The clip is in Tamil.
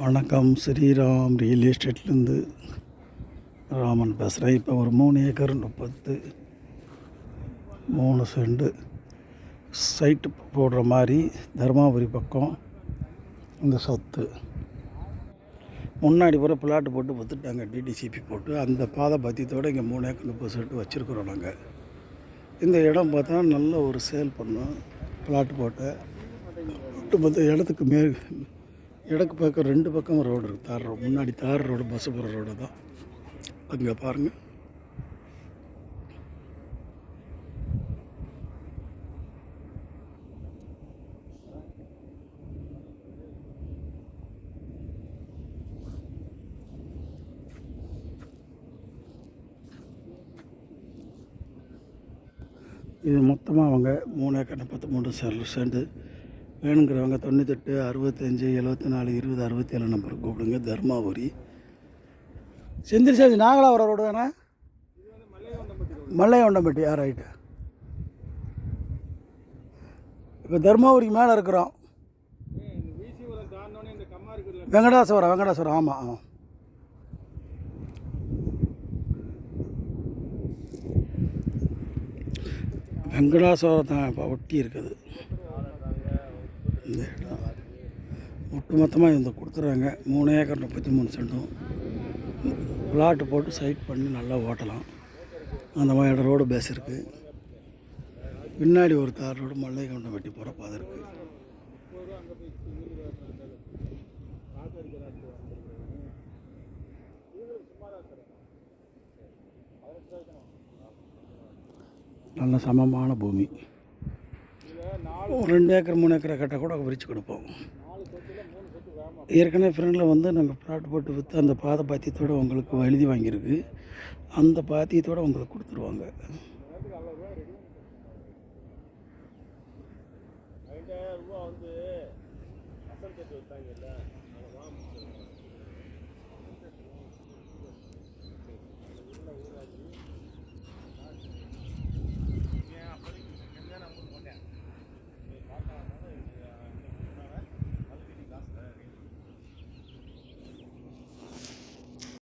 வணக்கம். ஸ்ரீராம் ரியல் எஸ்டேட்லேருந்து ராமன் பேசுகிறேன். இப்போ ஒரு 3 ஏக்கர் 3 செண்டு சைட்டு போடுற மாதிரி தருமபுரி பக்கம் இந்த சொத்து. முன்னாடி பூரா பிளாட்டு போட்டு விற்றுட்டாங்க, டிடிசிபி போட்டு. அந்த பாதை பத்தியத்தோடு இங்கே 3 ஏக்கர் 30 சென்ட் வச்சுருக்குறோம் நாங்கள். இந்த இடம் பார்த்தா நல்ல ஒரு சேல் பண்ணோம். பிளாட்டு போட்டு மொத்த இடத்துக்கு இடக்கு பக்கம் 2 பக்கம் ரோடு இருக்குது. தார் ரோடு, முன்னாடி தார் ரோடு, பஸ் போகிற ரோடு தான். அங்கே பாருங்கள். இது மொத்தமாக அவங்க 3 ஏக்கர் 43 சென்ட் வேணுங்கிறவங்க 98 65 74 20 67 நம்பருக்கு கூப்பிடுங்க. தர்மாபுரி செந்தில் சேஜ் நாகலாவரம் ரோடு தானே? மல்லையொண்டம்பட்டி. ரைட்டு. இப்போ தர்மாபுரிக்கு மேலே இருக்கிறோம். வெங்கடாசவரம். ஆமாம். வெங்கடாசவரம் தான் இப்போ ஒட்டி இருக்குது இந்த இடம். ஒட்டுமொத்தமாக இந்த கொடுத்துட்றாங்க. 3 ஏக்கர் 33 சென்டும் பிளாட்டு போட்டு சைட் பண்ணி நல்லா ஓட்டலாம். அந்த மாதிரி ரோடு பேஸ் இருக்குது. பின்னாடி ஒரு தார் ரோடு, மல்லையொண்டம்பட்டி போகிற பாதை இருக்குது. நல்ல சமமான பூமி. 2 ஏக்கர் 3 ஏக்கரை கட்ட கூட விரித்து கொடுப்போம். ஏற்கனவே ஃப்ரெண்டில் வந்து நாங்கள் பிளாட் போட்டு விற்று அந்த பாதை பாத்தியத்தோடு உங்களுக்கு எழுதி வாங்கியிருக்கு. அந்த பாத்தியத்தோடு உங்களுக்கு கொடுத்துருவாங்க.